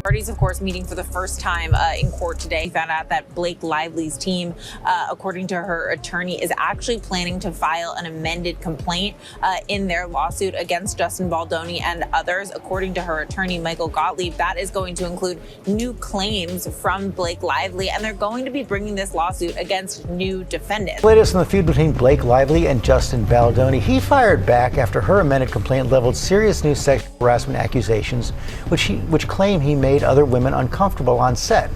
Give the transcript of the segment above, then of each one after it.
Parties, of course, meeting for the first time in court today. Found out that Blake Lively's team, according to her attorney, is actually planning to file an amended complaint in their lawsuit against Justin Baldoni and others. According to her attorney, Michael Gottlieb, that is going to include new claims from Blake Lively, and they're going to be bringing this lawsuit against new defendants. Latest on the feud between Blake Lively and Justin Baldoni. He fired back after her amended complaint leveled serious new sexual harassment accusations, which claim he made other women uncomfortable on set.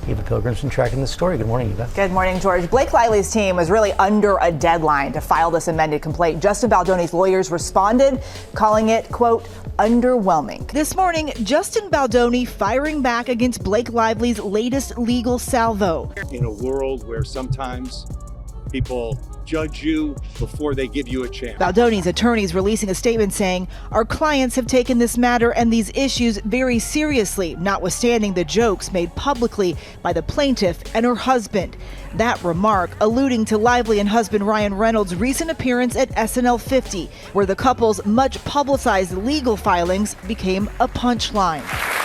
Eva Pilgrim's been tracking this story. Good morning, Eva. Good morning, George. Blake Lively's team was really under a deadline to file this amended complaint. Justin Baldoni's lawyers responded, calling it, quote, underwhelming. This morning, Justin Baldoni firing back against Blake Lively's latest legal salvo. In a world where sometimes people judge you before they give you a chance. Baldoni's attorneys releasing a statement saying, our clients have taken this matter and these issues very seriously, notwithstanding the jokes made publicly by the plaintiff and her husband. That remark alluding to Lively and husband Ryan Reynolds' recent appearance at SNL 50, where the couple's much publicized legal filings became a punchline.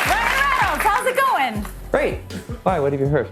Ryan Reynolds, how's it going? Great. Why? What have you heard?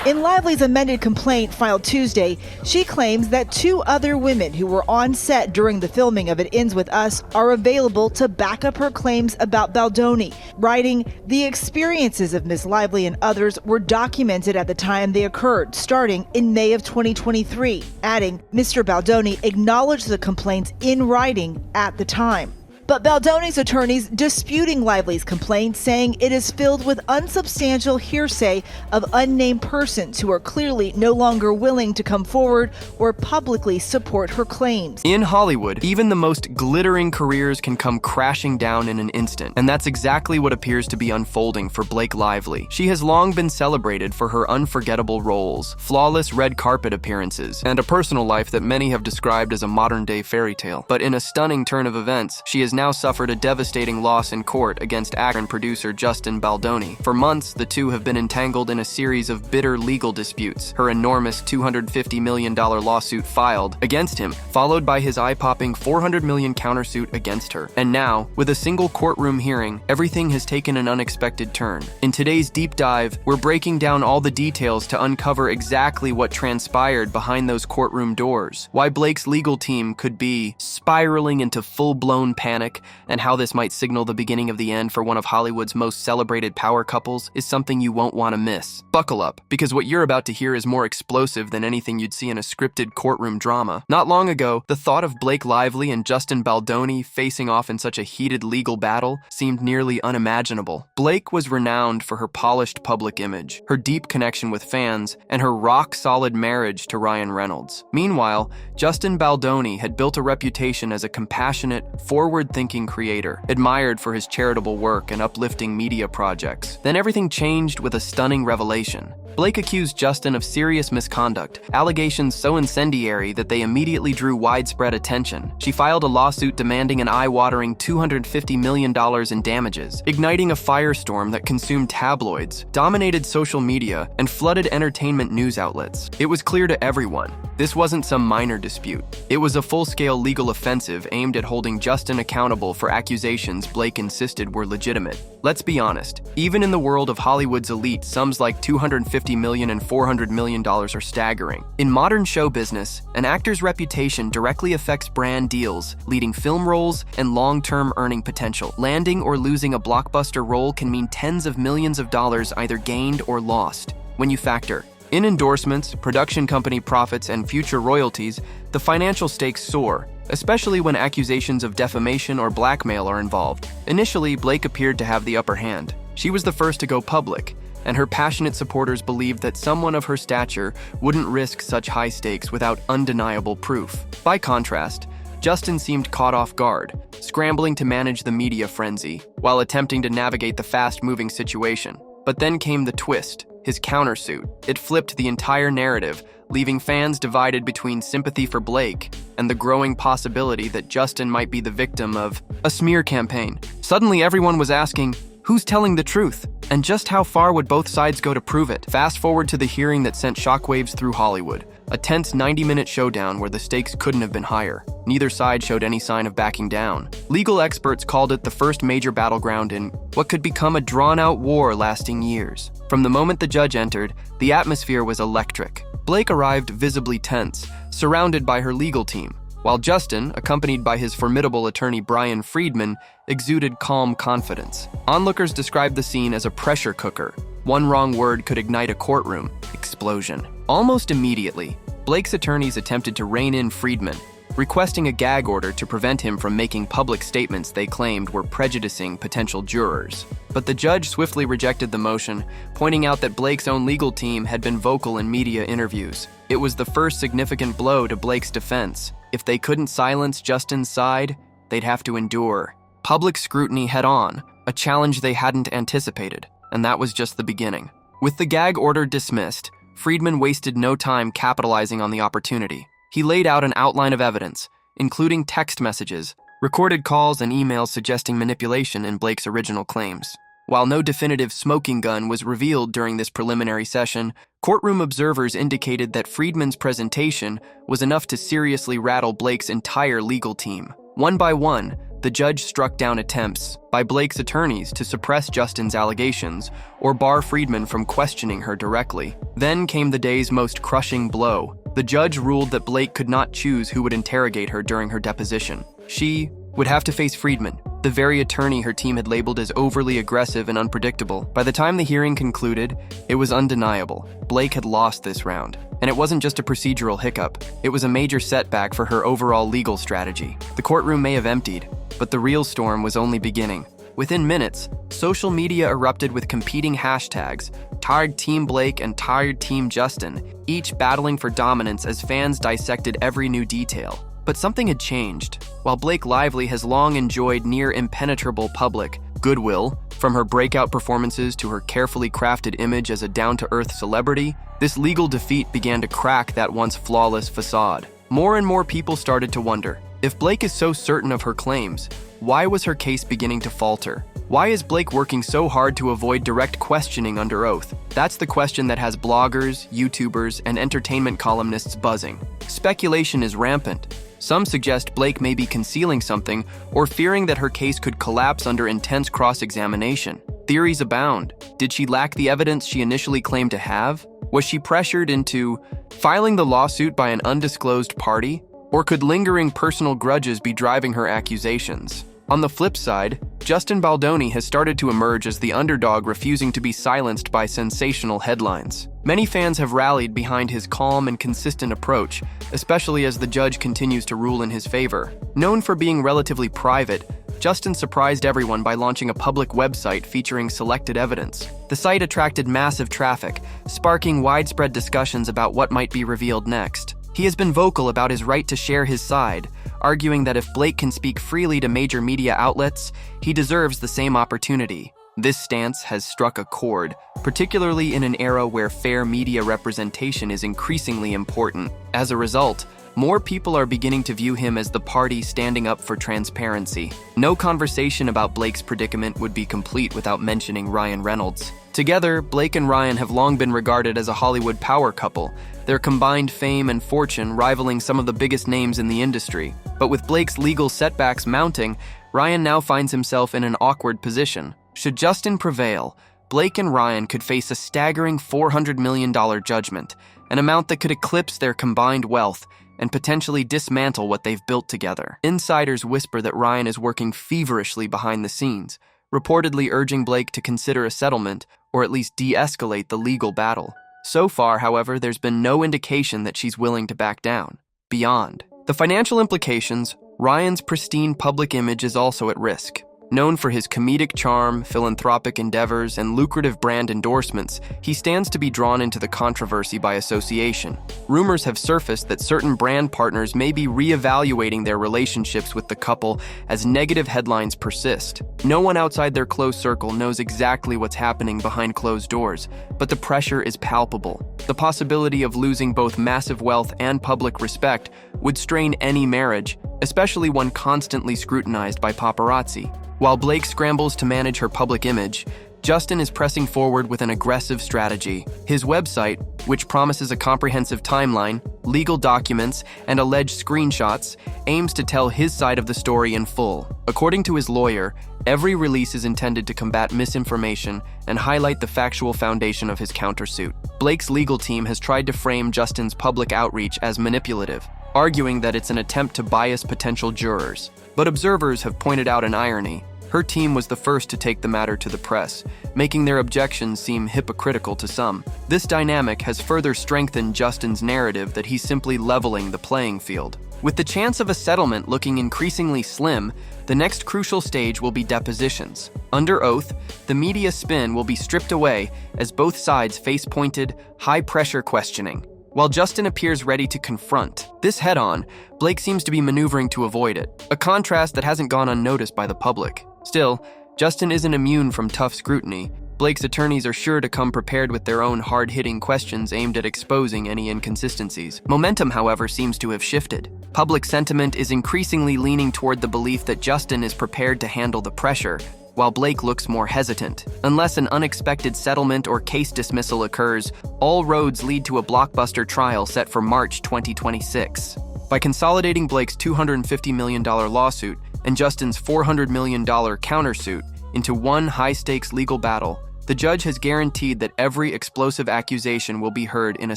In Lively's amended complaint filed Tuesday, she claims that two other women who were on set during the filming of It Ends With Us are available to back up her claims about Baldoni, writing, the experiences of Ms. Lively and others were documented at the time they occurred, starting in May of 2023, adding, Mr. Baldoni acknowledged the complaints in writing at the time. But Baldoni's attorneys disputing Lively's complaint, saying it is filled with unsubstantial hearsay of unnamed persons who are clearly no longer willing to come forward or publicly support her claims. In Hollywood, even the most glittering careers can come crashing down in an instant, and that's exactly what appears to be unfolding for Blake Lively. She has long been celebrated for her unforgettable roles, flawless red carpet appearances, and a personal life that many have described as a modern-day fairy tale. But in a stunning turn of events, she has now suffered a devastating loss in court against actor and producer Justin Baldoni. For months, the two have been entangled in a series of bitter legal disputes. Her enormous $250 million lawsuit filed against him, followed by his eye-popping $400 million countersuit against her. And now, with a single courtroom hearing, everything has taken an unexpected turn. In today's deep dive, we're breaking down all the details to uncover exactly what transpired behind those courtroom doors, why Blake's legal team could be spiraling into full-blown panic, and how this might signal the beginning of the end for one of Hollywood's most celebrated power couples is something you won't want to miss. Buckle up, because what you're about to hear is more explosive than anything you'd see in a scripted courtroom drama. Not long ago, the thought of Blake Lively and Justin Baldoni facing off in such a heated legal battle seemed nearly unimaginable. Blake was renowned for her polished public image, her deep connection with fans, and her rock-solid marriage to Ryan Reynolds. Meanwhile, Justin Baldoni had built a reputation as a compassionate, forward-thinking creator, admired for his charitable work and uplifting media projects. Then everything changed with a stunning revelation. Blake accused Justin of serious misconduct, allegations so incendiary that they immediately drew widespread attention. She filed a lawsuit demanding an eye-watering $250 million in damages, igniting a firestorm that consumed tabloids, dominated social media, and flooded entertainment news outlets. It was clear to everyone, this wasn't some minor dispute. It was a full-scale legal offensive aimed at holding Justin accountable for accusations Blake insisted were legitimate. Let's be honest, even in the world of Hollywood's elite, sums like $250 million and $400 million are staggering. In modern show business, an actor's reputation directly affects brand deals, leading film roles and long-term earning potential. Landing or losing a blockbuster role can mean tens of millions of dollars either gained or lost. When you factor in endorsements, production company profits, and future royalties, the financial stakes soar, especially when accusations of defamation or blackmail are involved. Initially, Blake appeared to have the upper hand. She was the first to go public, and her passionate supporters believed that someone of her stature wouldn't risk such high stakes without undeniable proof. By contrast, Justin seemed caught off guard, scrambling to manage the media frenzy, while attempting to navigate the fast-moving situation. But then came the twist, his countersuit. It flipped the entire narrative, leaving fans divided between sympathy for Blake and the growing possibility that Justin might be the victim of a smear campaign. Suddenly, everyone was asking, who's telling the truth? And just how far would both sides go to prove it? Fast forward to the hearing that sent shockwaves through Hollywood. A tense 90-minute showdown where the stakes couldn't have been higher. Neither side showed any sign of backing down. Legal experts called it the first major battleground in what could become a drawn-out war lasting years. From the moment the judge entered, the atmosphere was electric. Blake arrived visibly tense, surrounded by her legal team, while Justin, accompanied by his formidable attorney Brian Friedman, exuded calm confidence. Onlookers described the scene as a pressure cooker. One wrong word could ignite a courtroom explosion. Almost immediately, Blake's attorneys attempted to rein in Friedman, requesting a gag order to prevent him from making public statements they claimed were prejudicing potential jurors. But the judge swiftly rejected the motion, pointing out that Blake's own legal team had been vocal in media interviews. It was the first significant blow to Blake's defense. If they couldn't silence Justin's side, they'd have to endure public scrutiny head-on, a challenge they hadn't anticipated, and that was just the beginning. With the gag order dismissed, Friedman wasted no time capitalizing on the opportunity. He laid out an outline of evidence, including text messages, recorded calls, and emails suggesting manipulation in Blake's original claims. While no definitive smoking gun was revealed during this preliminary session, courtroom observers indicated that Friedman's presentation was enough to seriously rattle Blake's entire legal team. One by one, the judge struck down attempts by Blake's attorneys to suppress Justin's allegations or bar Friedman from questioning her directly. Then came the day's most crushing blow. The judge ruled that Blake could not choose who would interrogate her during her deposition. She would have to face Friedman, the very attorney her team had labeled as overly aggressive and unpredictable. By the time the hearing concluded, it was undeniable. Blake had lost this round. And it wasn't just a procedural hiccup. It was a major setback for her overall legal strategy. The courtroom may have emptied, but the real storm was only beginning. Within minutes, social media erupted with competing hashtags, Tired Team Blake and Tired Team Justin, each battling for dominance as fans dissected every new detail. But something had changed. While Blake Lively has long enjoyed near impenetrable public goodwill, from her breakout performances to her carefully crafted image as a down-to-earth celebrity, this legal defeat began to crack that once flawless facade. More and more people started to wonder, if Blake is so certain of her claims, why was her case beginning to falter? Why is Blake working so hard to avoid direct questioning under oath? That's the question that has bloggers, YouTubers, and entertainment columnists buzzing. Speculation is rampant. Some suggest Blake may be concealing something or fearing that her case could collapse under intense cross-examination. Theories abound. Did she lack the evidence she initially claimed to have? Was she pressured into filing the lawsuit by an undisclosed party? Or could lingering personal grudges be driving her accusations? On the flip side, Justin Baldoni has started to emerge as the underdog, refusing to be silenced by sensational headlines. Many fans have rallied behind his calm and consistent approach, especially as the judge continues to rule in his favor. Known for being relatively private, Justin surprised everyone by launching a public website featuring selected evidence. The site attracted massive traffic, sparking widespread discussions about what might be revealed next. He has been vocal about his right to share his side, arguing that if Blake can speak freely to major media outlets, he deserves the same opportunity. This stance has struck a chord, particularly in an era where fair media representation is increasingly important. As a result, more people are beginning to view him as the party standing up for transparency. No conversation about Blake's predicament would be complete without mentioning Ryan Reynolds. Together, Blake and Ryan have long been regarded as a Hollywood power couple, their combined fame and fortune rivaling some of the biggest names in the industry. But with Blake's legal setbacks mounting, Ryan now finds himself in an awkward position. Should Justin prevail, Blake and Ryan could face a staggering $400 million judgment, an amount that could eclipse their combined wealth and potentially dismantle what they've built together. Insiders whisper that Ryan is working feverishly behind the scenes, reportedly urging Blake to consider a settlement or at least de-escalate the legal battle. So far, however, there's been no indication that she's willing to back down. Beyond the financial implications, Ryan's pristine public image is also at risk. Known for his comedic charm, philanthropic endeavors, and lucrative brand endorsements, he stands to be drawn into the controversy by association. Rumors have surfaced that certain brand partners may be reevaluating their relationships with the couple as negative headlines persist. No one outside their close circle knows exactly what's happening behind closed doors, but the pressure is palpable. The possibility of losing both massive wealth and public respect would strain any marriage, especially one constantly scrutinized by paparazzi. While Blake scrambles to manage her public image, Justin is pressing forward with an aggressive strategy. His website, which promises a comprehensive timeline, legal documents, and alleged screenshots, aims to tell his side of the story in full. According to his lawyer, every release is intended to combat misinformation and highlight the factual foundation of his countersuit. Blake's legal team has tried to frame Justin's public outreach as manipulative, arguing that it's an attempt to bias potential jurors. But observers have pointed out an irony. Her team was the first to take the matter to the press, making their objections seem hypocritical to some. This dynamic has further strengthened Justin's narrative that he's simply leveling the playing field. With the chance of a settlement looking increasingly slim, the next crucial stage will be depositions. Under oath, the media spin will be stripped away as both sides face pointed, high-pressure questioning. While Justin appears ready to confront this head-on, Blake seems to be maneuvering to avoid it, a contrast that hasn't gone unnoticed by the public. Still, Justin isn't immune from tough scrutiny. Blake's attorneys are sure to come prepared with their own hard-hitting questions aimed at exposing any inconsistencies. Momentum, however, seems to have shifted. Public sentiment is increasingly leaning toward the belief that Justin is prepared to handle the pressure, while Blake looks more hesitant. Unless an unexpected settlement or case dismissal occurs, all roads lead to a blockbuster trial set for March 2026. By consolidating Blake's $250 million lawsuit and Justin's $400 million countersuit into one high-stakes legal battle, the judge has guaranteed that every explosive accusation will be heard in a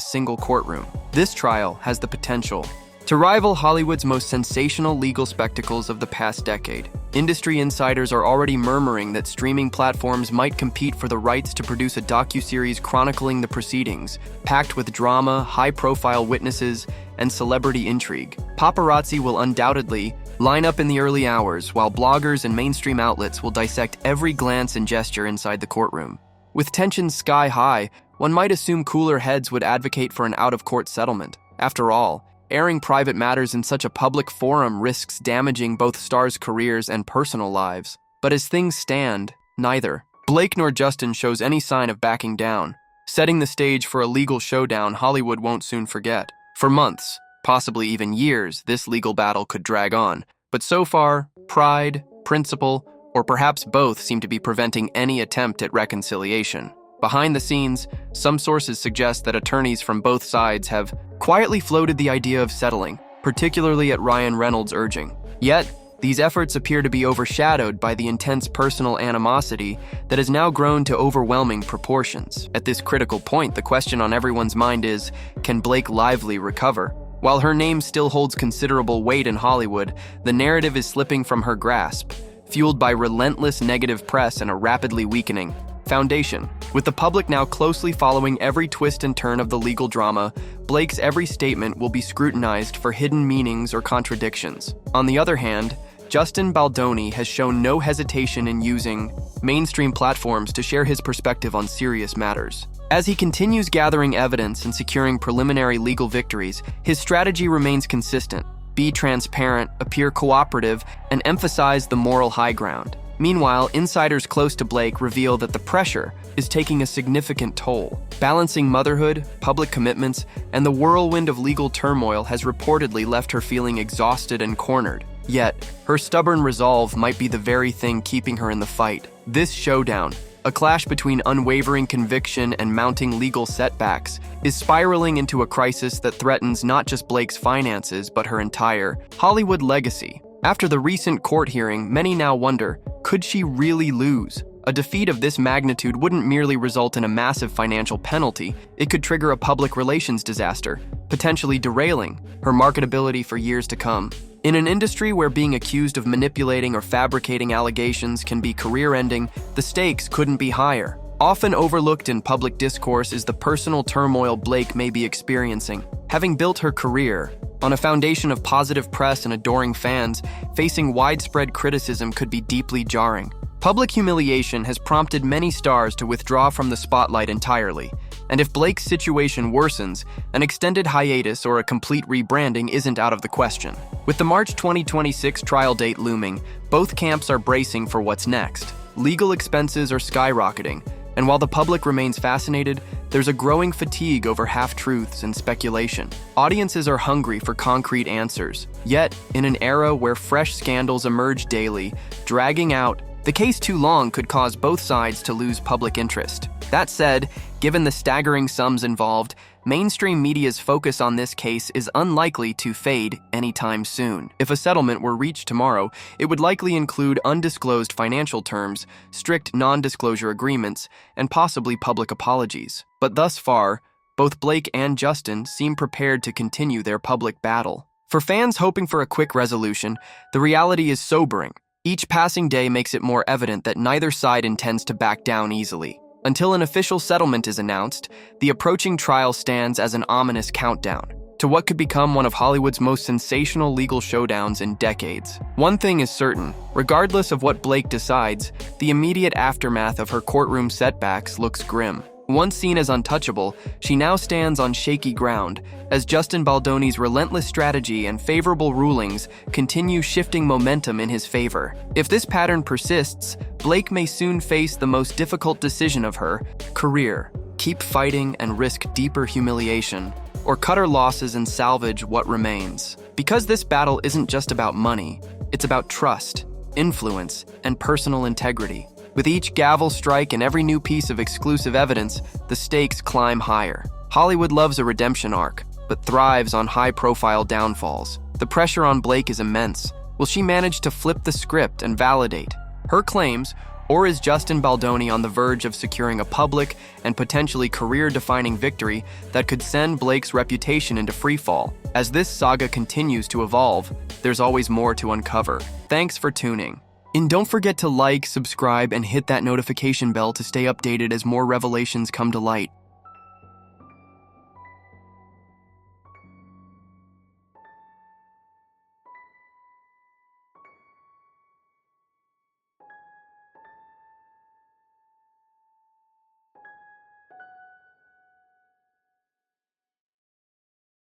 single courtroom. This trial has the potential to rival Hollywood's most sensational legal spectacles of the past decade. Industry insiders are already murmuring that streaming platforms might compete for the rights to produce a docuseries chronicling the proceedings, packed with drama, high-profile witnesses, and celebrity intrigue. Paparazzi will undoubtedly line up in the early hours, while bloggers and mainstream outlets will dissect every glance and gesture inside the courtroom. With tensions sky high, one might assume cooler heads would advocate for an out-of-court settlement. After all, airing private matters in such a public forum risks damaging both stars' careers and personal lives. But as things stand, neither Blake nor Justin shows any sign of backing down, setting the stage for a legal showdown Hollywood won't soon forget. For months, possibly even years, this legal battle could drag on. But so far, pride, principle, or perhaps both seem to be preventing any attempt at reconciliation. Behind the scenes, some sources suggest that attorneys from both sides have quietly floated the idea of settling, particularly at Ryan Reynolds' urging. Yet, these efforts appear to be overshadowed by the intense personal animosity that has now grown to overwhelming proportions. At this critical point, the question on everyone's mind is, can Blake Lively recover? While her name still holds considerable weight in Hollywood, the narrative is slipping from her grasp, fueled by relentless negative press and a rapidly weakening foundation. With the public now closely following every twist and turn of the legal drama, Blake's every statement will be scrutinized for hidden meanings or contradictions. On the other hand, Justin Baldoni has shown no hesitation in using mainstream platforms to share his perspective on serious matters. As he continues gathering evidence and securing preliminary legal victories, his strategy remains consistent: be transparent, appear cooperative, and emphasize the moral high ground. Meanwhile, insiders close to Blake reveal that the pressure is taking a significant toll. Balancing motherhood, public commitments, and the whirlwind of legal turmoil has reportedly left her feeling exhausted and cornered. Yet, her stubborn resolve might be the very thing keeping her in the fight. This showdown, a clash between unwavering conviction and mounting legal setbacks, is spiraling into a crisis that threatens not just Blake's finances, but her entire Hollywood legacy. After the recent court hearing, many now wonder, could she really lose? A defeat of this magnitude wouldn't merely result in a massive financial penalty, it could trigger a public relations disaster, potentially derailing her marketability for years to come. In an industry where being accused of manipulating or fabricating allegations can be career-ending, the stakes couldn't be higher. Often overlooked in public discourse is the personal turmoil Blake may be experiencing. Having built her career on a foundation of positive press and adoring fans, facing widespread criticism could be deeply jarring. Public humiliation has prompted many stars to withdraw from the spotlight entirely, and if Blake's situation worsens, an extended hiatus or a complete rebranding isn't out of the question. With the March 2026 trial date looming, both camps are bracing for what's next. Legal expenses are skyrocketing, and while the public remains fascinated, there's a growing fatigue over half-truths and speculation. Audiences are hungry for concrete answers. Yet, in an era where fresh scandals emerge daily, dragging out The case too long could cause both sides to lose public interest. That said, given the staggering sums involved, mainstream media's focus on this case is unlikely to fade anytime soon. If a settlement were reached tomorrow, it would likely include undisclosed financial terms, strict non-disclosure agreements, and possibly public apologies. But thus far, both Blake and Justin seem prepared to continue their public battle. For fans hoping for a quick resolution, the reality is sobering. Each passing day makes it more evident that neither side intends to back down easily. Until an official settlement is announced, the approaching trial stands as an ominous countdown to what could become one of Hollywood's most sensational legal showdowns in decades. One thing is certain, regardless of what Blake decides, the immediate aftermath of her courtroom setbacks looks grim. Once seen as untouchable, she now stands on shaky ground, as Justin Baldoni's relentless strategy and favorable rulings continue shifting momentum in his favor. If this pattern persists, Blake may soon face the most difficult decision of her career: keep fighting and risk deeper humiliation, or cut her losses and salvage what remains. Because this battle isn't just about money, it's about trust, influence, and personal integrity. With each gavel strike and every new piece of exclusive evidence, the stakes climb higher. Hollywood loves a redemption arc, but thrives on high-profile downfalls. The pressure on Blake is immense. Will she manage to flip the script and validate her claims, or is Justin Baldoni on the verge of securing a public and potentially career-defining victory that could send Blake's reputation into freefall? As this saga continues to evolve, there's always more to uncover. Thanks for tuning. And don't forget to like, subscribe, and hit that notification bell to stay updated as more revelations come to light.